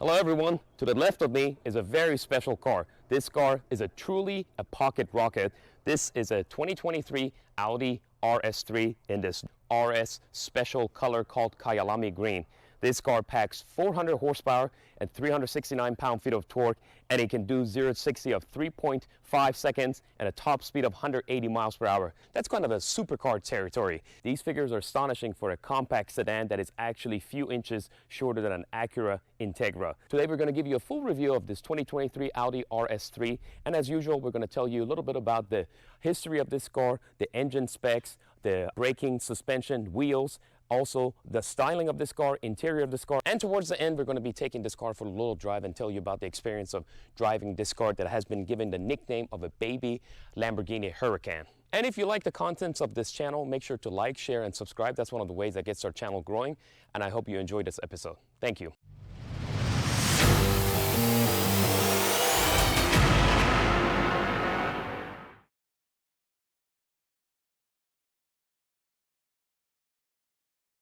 Hello everyone, to the left of me is a very special car. This car is truly a pocket rocket. This is a 2023 Audi RS3 in this RS special color called Kyalami Green. This car packs 400 horsepower and 369 pound-feet of torque, and it can do 0 to 60 of 3.5 seconds and a top speed of 180 miles per hour. That's kind of a supercar territory. These figures are astonishing for a compact sedan that is actually few inches shorter than an Acura Integra. Today we're going to give you a full review of this 2023 Audi RS3, and as usual we're going to tell you a little bit about the history of this car, the engine specs, the braking, suspension, wheels, also the styling of this car, interior of this car, and towards the end we're going to be taking this car for a little drive and tell you about the experience of driving this car that has been given the nickname of a baby Lamborghini Huracan. And if you like the contents of this channel, make sure to like, share, and subscribe. That's one of the ways that gets our channel growing, and I hope you enjoyed this episode. Thank you.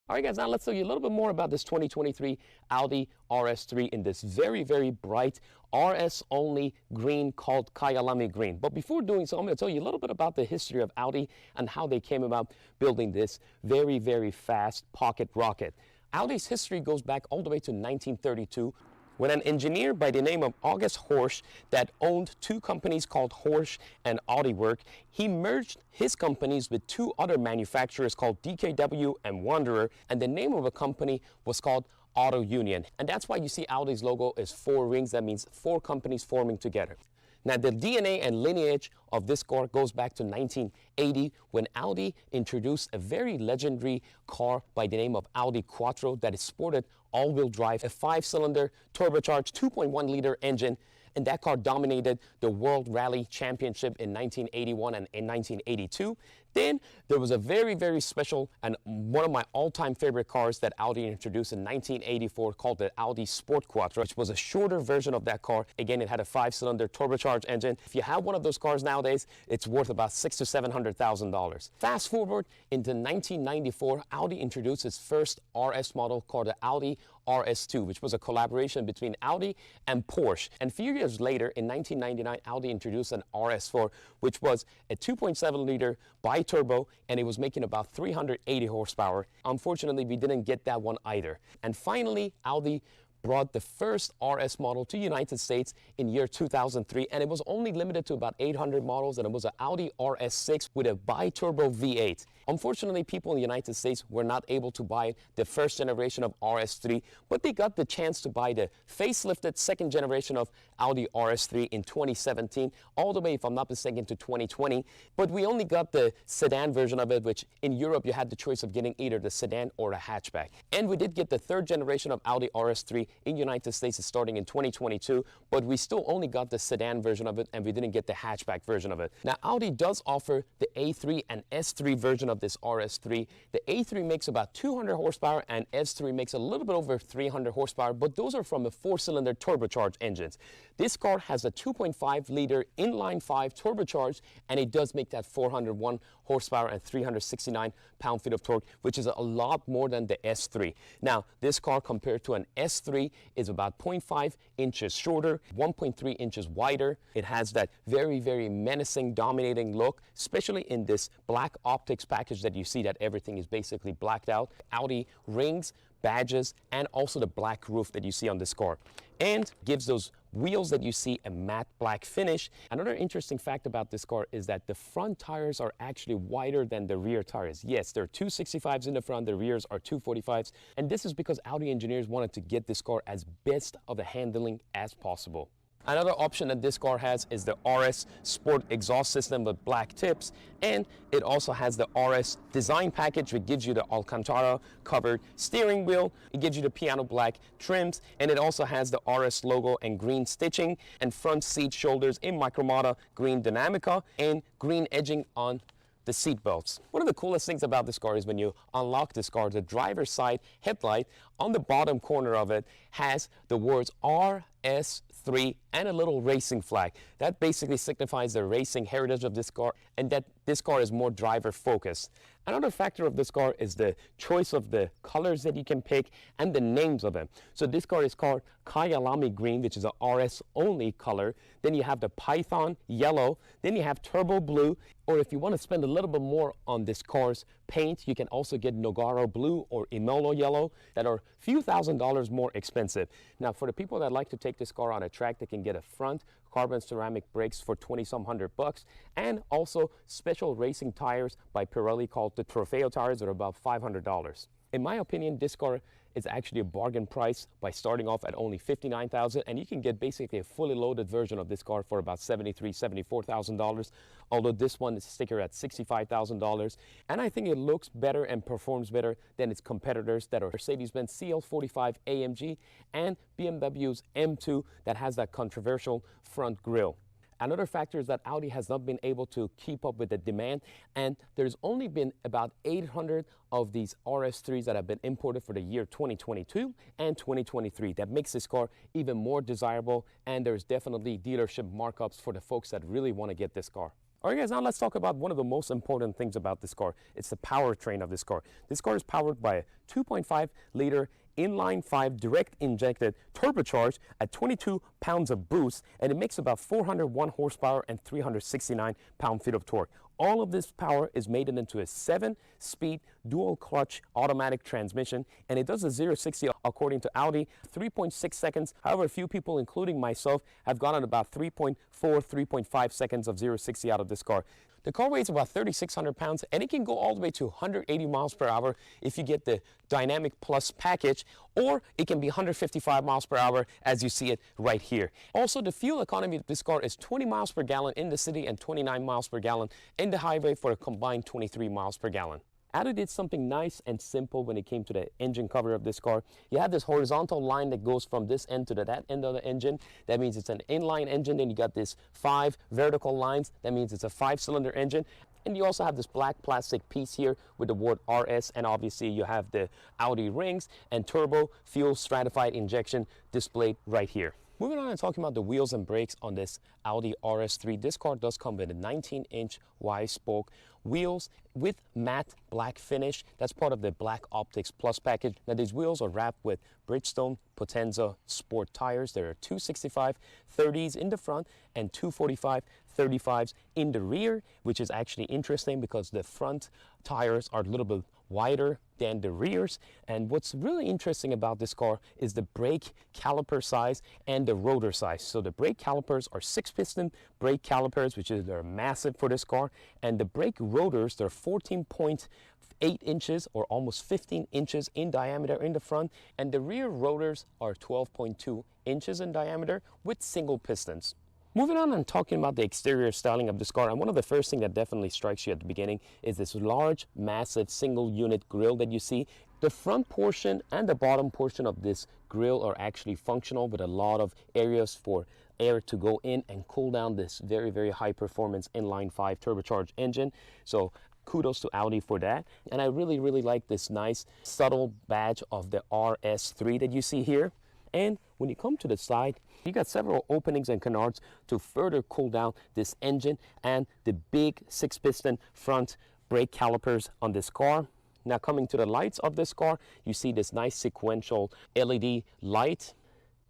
All right, guys, now let's tell you a little bit more about this 2023 Audi RS3 in this very, very bright RS-only green called Kyalami Green. But before doing so, I'm going to tell you a little bit about the history of Audi and how they came about building this very, very fast pocket rocket. Audi's history goes back all the way to 1932, when an engineer by the name of August Horsch that owned two companies called Horsch and Audi Work, he merged his companies with two other manufacturers called DKW and Wanderer, and the name of the company was called Auto Union. And that's why you see Audi's logo is four rings. That means four companies forming together. Now, the DNA and lineage of this car goes back to 1980 when Audi introduced a very legendary car by the name of Audi Quattro that is sported all-wheel drive, a 5-cylinder turbocharged 2.1-liter engine, and that car dominated the World Rally Championship in 1981 and in 1982. Then there was a very, very special and one of my all-time favorite cars that Audi introduced in 1984 called the Audi Sport Quattro, which was a shorter version of that car. Again, it had a 5-cylinder turbocharged engine. If you have one of those cars nowadays, it's worth about $600,000 to $700,000. Fast forward into 1994, Audi introduced its first RS model called the Audi RS2, which was a collaboration between Audi and Porsche. And a few years later, in 1999, Audi introduced an RS4, which was a 2.7-liter bi-turbo, and it was making about 380 horsepower. Unfortunately, we didn't get that one either. And finally, Audi brought the first RS model to the United States in year 2003, and it was only limited to about 800 models, and it was an Audi RS6 with a bi-turbo V8. Unfortunately, people in the United States were not able to buy the first generation of RS3, but they got the chance to buy the facelifted second generation of Audi RS3 in 2017, all the way, if I'm not mistaken, to 2020. But we only got the sedan version of it, which in Europe you had the choice of getting either the sedan or the hatchback. And we did get the third generation of Audi RS3 in the United States starting in 2022, but we still only got the sedan version of it, and we didn't get the hatchback version of it. Now, Audi does offer the A3 and S3 version of this RS3. The A3 makes about 200 horsepower and S3 makes a little bit over 300 horsepower, but those are from a 4-cylinder turbocharged engines. This car has a 2.5-liter inline-5 turbocharged, and it does make that 401 horsepower and 369 pound-feet of torque, which is a lot more than the S3. Now, this car compared to an S3 is about 0.5 inches shorter, 1.3 inches wider. It has that very, very menacing, dominating look, especially in this black optics package that you see that everything is basically blacked out. Audi rings, badges, and also the black roof that you see on this car, and gives those wheels that you see a matte black finish. Another interesting fact about this car is that the front tires are actually wider than the rear tires. Yes, there are 265s in the front, the rears are 245s, and this is because Audi engineers wanted to get this car as best of a handling as possible. Another option that this car has is the RS Sport exhaust system with black tips, and it also has the RS design package, which gives you the Alcantara covered steering wheel, it gives you the piano black trims, and it also has the RS logo and green stitching, and front seat shoulders in Micromata green Dynamica, and green edging on the seat belts. One of the coolest things about this car is when you unlock this car, the driver's side headlight on the bottom corner of it has the words RS3 and a little racing flag. That basically signifies the racing heritage of this car and that this car is more driver focused. Another factor of this car is the choice of the colors that you can pick and the names of them. So this car is called Kyalami Green, which is a RS only color. Then you have the Python Yellow. Then you have Turbo Blue. Or if you want to spend a little bit more on this car's paint, you can also get Nogaro Blue or Imolo Yellow that are a few $1,000s more expensive. Now for the people that like to take this car on a track, they can get a front carbon ceramic brakes for 20-some hundred bucks, and also special racing tires by Pirelli called the Trofeo tires that are about $500. In my opinion, this car is actually a bargain price by starting off at only $59,000, and you can get basically a fully loaded version of this car for about $73,000, $74,000, although this one is sticker at $65,000. And I think it looks better and performs better than its competitors that are Mercedes-Benz CL45 AMG and BMW's M2 that has that controversial front grille. Another factor is that Audi has not been able to keep up with the demand, and there's only been about 800 of these RS3s that have been imported for the year 2022 and 2023. That makes this car even more desirable, and there's definitely dealership markups for the folks that really want to get this car. All right guys, now let's talk about one of the most important things about this car. It's the powertrain of this car. This car is powered by a 2.5 liter inline 5 direct injected turbocharged at 22 pounds of boost, and it makes about 401 horsepower and 369 pound-feet of torque. All of this power is made into a 7-speed dual clutch automatic transmission, and it does a 0-60 according to Audi 3.6 seconds. However, a few people, including myself, have gotten about 3.4, 3.5 seconds of 0-60 out of this car. The car weighs about 3,600 pounds, and it can go all the way to 180 miles per hour if you get the Dynamic Plus package, or it can be 155 miles per hour as you see it right here. Also, the fuel economy of this car is 20 miles per gallon in the city and 29 miles per gallon in the highway for a combined 23 miles per gallon. Audi did something nice and simple when it came to the engine cover of this car. You have this horizontal line that goes from this end to that end of the engine. That means it's an inline engine. Then you got this 5 vertical lines. That means it's a 5-cylinder engine. And you also have this black plastic piece here with the word RS, and obviously you have the Audi rings and turbo fuel stratified injection displayed right here. Moving on and talking about the wheels and brakes on this Audi RS3, this car does come with a 19-inch wide spoke wheels with matte black finish. That's part of the Black Optics Plus package. Now these wheels are wrapped with Bridgestone Potenza Sport tires. There are 265 30s in the front and 245 35s in the rear, which is actually interesting because the front tires are a little bit wider than the rears. And what's really interesting about this car is the brake caliper size and the rotor size. So the brake calipers are 6-piston brake calipers, which is they're massive for this car, and the brake rotors, they're 14.8 inches or almost 15 inches in diameter in the front, and the rear rotors are 12.2 inches in diameter with single pistons. Moving on and talking about the exterior styling of this car, and one of the first things that definitely strikes you at the beginning is this large, massive single unit grille that you see. The front portion and the bottom portion of this grille are actually functional with a lot of areas for air to go in and cool down this very, very high performance inline 5 turbocharged engine. So kudos to Audi for that. And I really, really like this nice subtle badge of the RS3 that you see here. And when you come to the side, you got several openings and canards to further cool down this engine and the big 6-piston front brake calipers on this car. Now coming to the lights of this car, you see this nice sequential LED light.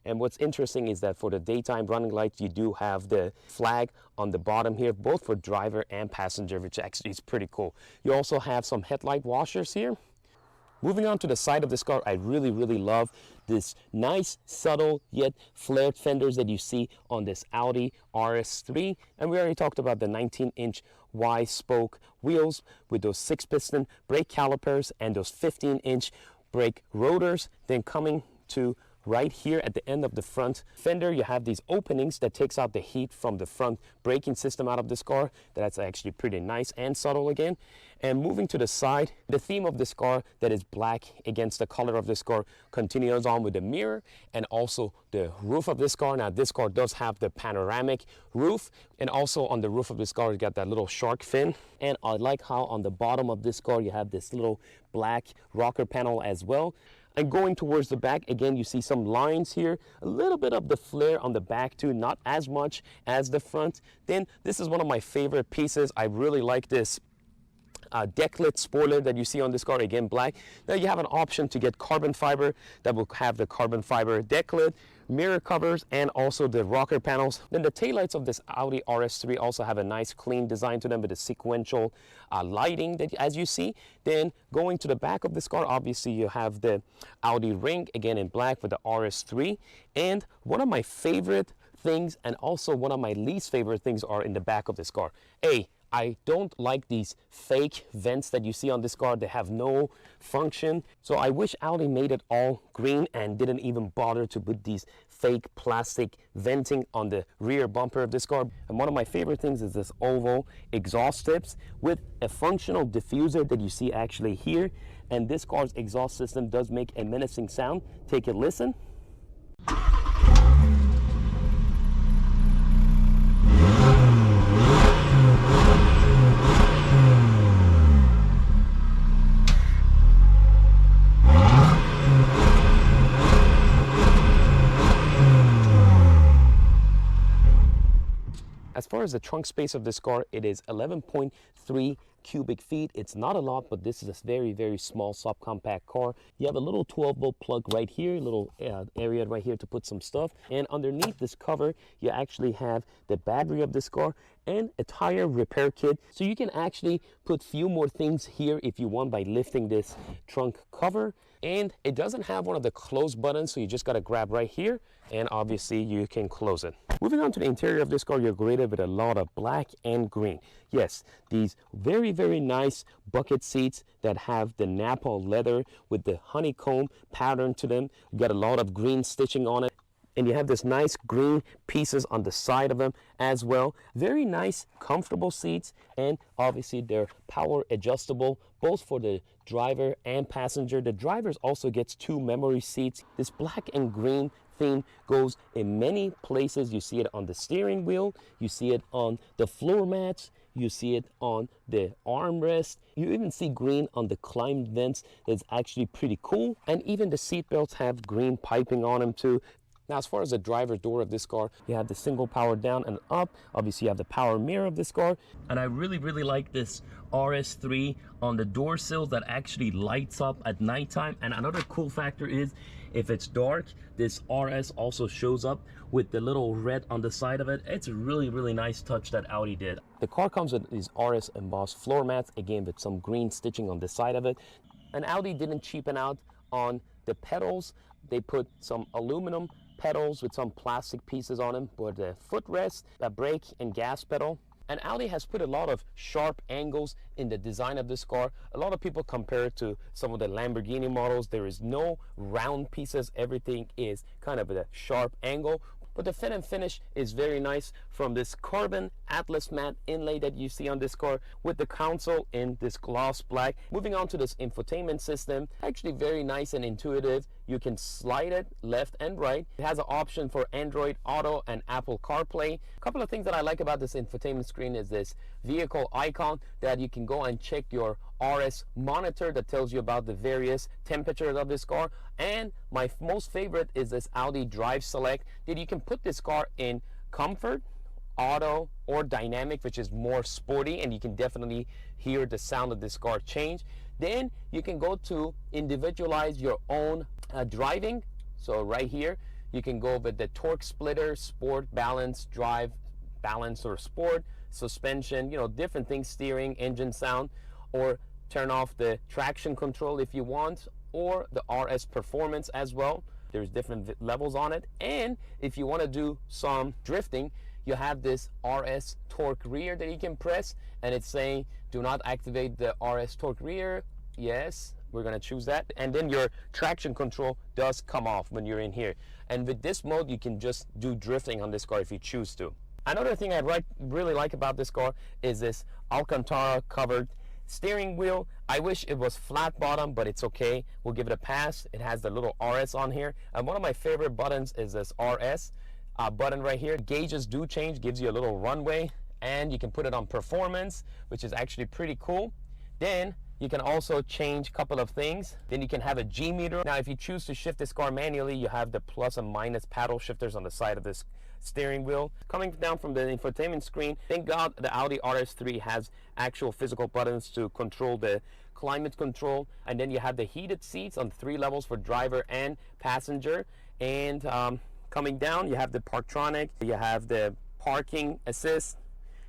And what's interesting is that for the daytime running lights, you do have the flag on the bottom here, both for driver and passenger, which actually is pretty cool. You also have some headlight washers here. Moving on to the side of this car, I really, really love this nice, subtle, yet flared fenders that you see on this Audi RS3. And we already talked about the 19-inch wide spoke wheels with those 6-piston brake calipers and those 15-inch brake rotors. Then coming to right here at the end of the front fender, you have these openings that takes out the heat from the front braking system out of this car. That's actually pretty nice and subtle again. And moving to the side, the theme of this car that is black against the color of this car continues on with the mirror and also the roof of this car. Now this car does have the panoramic roof, and also on the roof of this car you got that little shark fin. And I like how on the bottom of this car you have this little black rocker panel as well. And going towards the back, again, you see some lines here, a little bit of the flare on the back too, not as much as the front. Then this is one of my favorite pieces. I really like this decklit spoiler that you see on this car, again black. Now you have an option to get carbon fiber that will have the carbon fiber decklit, mirror covers, and also the rocker panels. Then the taillights of this Audi RS3 also have a nice clean design to them with a sequential lighting that as you see. Then going to the back of this car, obviously you have the Audi ring, again in black with the RS3. And one of my favorite things and also one of my least favorite things are in the back of this car. I don't like these fake vents that you see on this car. They have no function. So I wish Audi made it all green and didn't even bother to put these fake plastic venting on the rear bumper of this car. And one of my favorite things is this oval exhaust tips with a functional diffuser that you see actually here. And this car's exhaust system does make a menacing sound. Take a listen. As far as the trunk space of this car, it is 11.3 cubic feet. It's not a lot, but this is a very, very small subcompact car. You have a little 12-volt plug right here, a little area right here to put some stuff. And underneath this cover, you actually have the battery of this car and a tire repair kit. So you can actually put few more things here if you want by lifting this trunk cover. And it doesn't have one of the close buttons, so you just got to grab right here, and obviously you can close it. Moving on to the interior of this car, you're greeted with a lot of black and green. Yes, these very, very nice bucket seats that have the Napa leather with the honeycomb pattern to them. You got a lot of green stitching on it. And you have this nice green pieces on the side of them as well. Very nice, comfortable seats, and obviously they're power adjustable, both for the driver and passenger. The driver also gets 2 memory seats. This black and green theme goes in many places. You see it on the steering wheel, you see it on the floor mats, you see it on the armrest. You even see green on the climb vents. It's actually pretty cool. And even the seat belts have green piping on them too. Now, as far as the driver's door of this car, you have the single power down and up. Obviously, you have the power mirror of this car. And I really, really like this RS3 on the door sills that actually lights up at nighttime. And another cool factor is if it's dark, this RS also shows up with the little red on the side of it. It's a really, really nice touch that Audi did. The car comes with these RS embossed floor mats, again, with some green stitching on the side of it. And Audi didn't cheapen out on the pedals. They put some aluminum pedals with some plastic pieces on them for the footrest, the brake and gas pedal. And Audi has put a lot of sharp angles in the design of this car. A lot of people compare it to some of the Lamborghini models. There is no round pieces. Everything is kind of at a sharp angle. But the fit and finish is very nice from this carbon Atlas matte inlay that you see on this car with the console in this gloss black. Moving on to this infotainment system, actually very nice and intuitive. You can slide it left and right. It has an option for Android Auto and Apple CarPlay. A couple of things that I like about this infotainment screen is this vehicle icon that you can go and check your RS monitor that tells you about the various temperatures of this car. And my most favorite is this Audi Drive Select that you can put this car in comfort, auto, or dynamic, which is more sporty, and you can definitely hear the sound of this car change. Then you can go to individualize your own driving. So right here you can go with the torque splitter, sport, balance, drive, balance or sport, suspension, you know, different things, steering, engine sound, or turn off the traction control if you want, or the RS performance as well. There's different levels on it. And if you want to do some drifting, you have this RS torque rear that you can press, and it's saying do not activate the RS torque rear. Yes, we're going to choose that, and then your traction control does come off when you're in here. And with this mode you can just do drifting on this car if you choose to. Another thing I really like about this car is this Alcantara covered steering wheel. I wish it was flat bottom, but it's okay. We'll give it a pass. It has the little RS on here, and one of my favorite buttons is this RS button right here. Gauges do change, gives you a little runway, and you can put it on performance, which is actually pretty cool. Then You can also change a couple of things. Then you can have a G meter. Now, if you choose to shift this car manually, you have the plus and minus paddle shifters on the side of this steering wheel. Coming down from the infotainment screen, thank God the Audi RS3 has actual physical buttons to control the climate control. And then you have the heated seats on 3 levels for driver and passenger. And coming down, you have the Parktronic, you have the parking assist.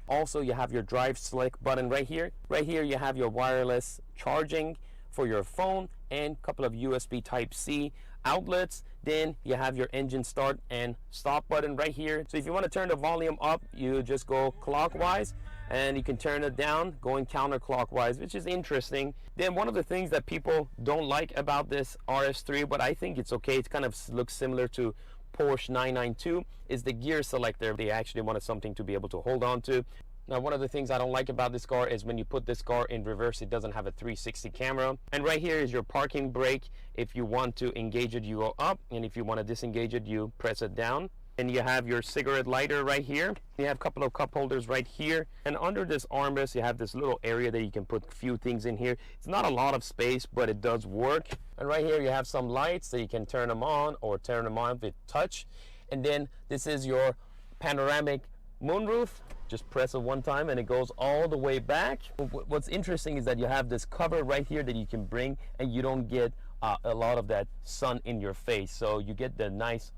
Also, you have your drive select button right here. Right here, you have your wireless charging for your phone and a couple of USB Type-C outlets. Then you have your engine start and stop button right here. So if you want to turn the volume up, you just go clockwise, and you can turn it down going counterclockwise, which is interesting. Then one of the things that people don't like about this RS3, but I think it's okay, it kind of looks similar to Porsche 992, is the gear selector. They actually wanted something to be able to hold on to. Now, one of the things I don't like about this car is when you put this car in reverse, it doesn't have a 360 camera. And right here is your parking brake. If you want to engage it, you go up, and if you want to disengage it, you press it down. And you have your cigarette lighter right here. You have a couple of cup holders right here. And under this armrest, you have this little area that you can put a few things in here. It's not a lot of space, but it does work. And right here, you have some lights that you can turn them on or turn them on with touch. And then this is your panoramic moonroof. Just press it one time and it goes all the way back. What's interesting is that you have this cover right here that you can bring, and you don't get a lot of that sun in your face. So you get the nice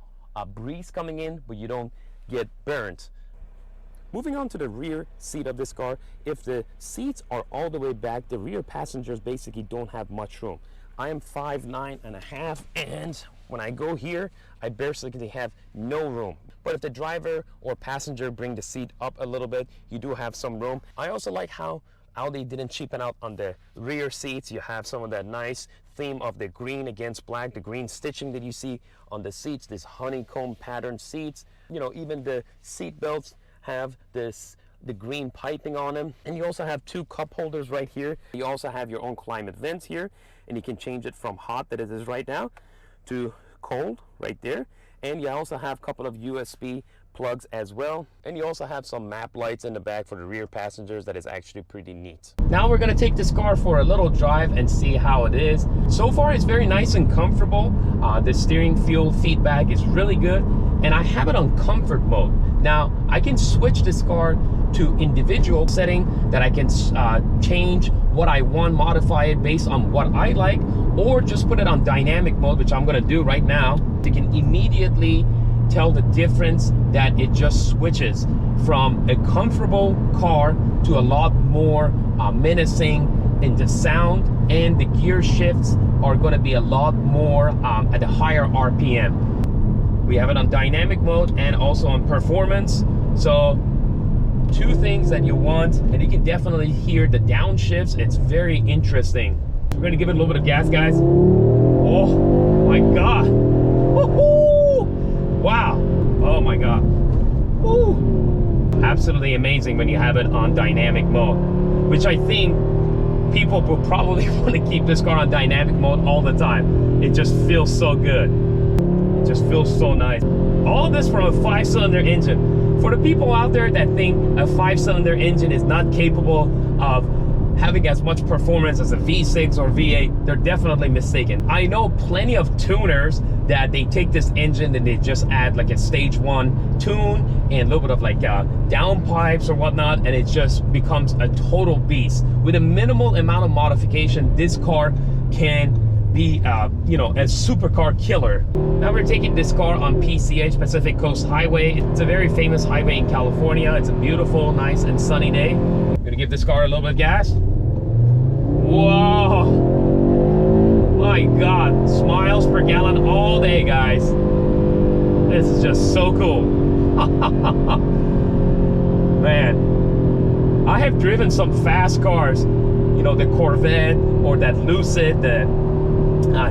breeze coming in, but you don't get burnt. Moving on to the rear seat of this car, if the seats are all the way back, the rear passengers basically don't have much room. I am 5'9.5", and when I go here, I basically have no room. But if the driver or passenger bring the seat up a little bit, you do have some room. I also like how Audi didn't cheapen out on the rear seats. You have some of that nice theme of the green against black, the green stitching that you see on the seats, this honeycomb pattern seats. You know, even the seat belts have the green piping on them. And you also have 2 cup holders right here. You also have your own climate vents here, and you can change it from hot that it is right now to cold right there. And you also have a couple of USB plugs as well, and you also have some map lights in the back for the rear passengers. That is actually pretty neat. Now we're going to take this car for a little drive and see how it is. So far it's very nice and comfortable. The steering feel feedback is really good, and I have it on comfort mode. Now I can switch this car to individual setting, that I can change what I want, modify it based on what I like, or just put it on dynamic mode, which I'm going to do right now. You can immediately tell the difference that it just switches from a comfortable car to a lot more menacing in the sound, and the gear shifts are going to be a lot more at a higher RPM. We have it on dynamic mode and also on performance. So 2 things that you want, and you can definitely hear the downshifts. It's very interesting. We're going to give it a little bit of gas, guys. Oh my God. Woohoo! Wow. Oh my God. Woo. Absolutely amazing when you have it on dynamic mode, which I think people will probably want to keep this car on dynamic mode all the time. It just feels so good. It just feels so nice. All of this from a 5-cylinder engine. For the people out there that think a 5-cylinder engine is not capable of having as much performance as a V6 or V8, they're definitely mistaken. I know plenty of tuners that they take this engine and they just add like a stage 1 tune and a little bit of like downpipes or whatnot, and it just becomes a total beast. With a minimal amount of modification, this car can be you know, a supercar killer. Now we're taking this car on PCH, Pacific Coast Highway. It's a very famous highway in California. It's a beautiful, nice and sunny day. I'm gonna give this car a little bit of gas. Whoa, my God, smiles per gallon all day, guys. This is just so cool. Man, I have driven some fast cars, you know, the Corvette or that Lucid, the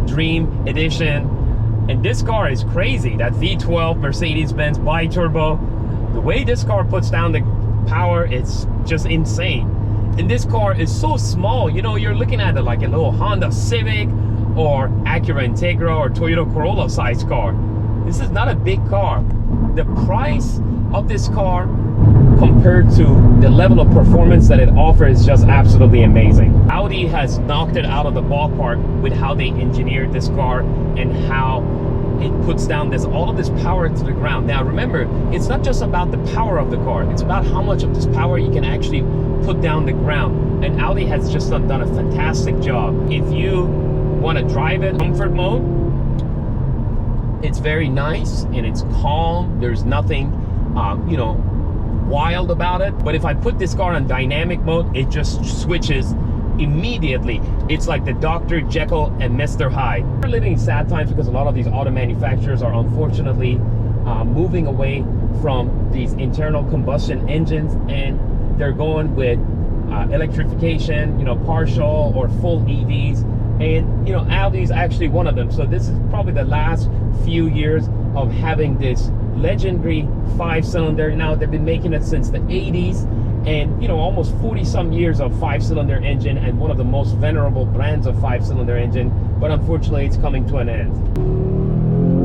Dream Edition, and this car is crazy. That V12 Mercedes-Benz bi-turbo, the way this car puts down the power, it's just insane. And this car is so small, you know, you're looking at it like a little Honda Civic or Acura Integra or Toyota Corolla size car. This is not a big car. The price of this car compared to the level of performance that it offers is just absolutely amazing. Audi has knocked it out of the ballpark with how they engineered this car and how it puts down all of this power to the ground. Now remember, it's not just about the power of the car, it's about how much of this power you can actually put down the ground. And Audi has just done a fantastic job. If you want to drive it comfort mode, it's very nice and it's calm. There's nothing you know, wild about it. But if I put this car on dynamic mode, it just switches immediately. It's like the Dr. Jekyll and Mr. Hyde. We're living in sad times because a lot of these auto manufacturers are unfortunately moving away from these internal combustion engines, and they're going with electrification, you know, partial or full EVs. And you know, Audi is actually one of them. So this is probably the last few years of having this legendary 5-cylinder. Now they've been making it since the 80s, and you know, almost 40 some years of 5-cylinder engine, and one of the most venerable brands of 5-cylinder engine. But unfortunately, it's coming to an end.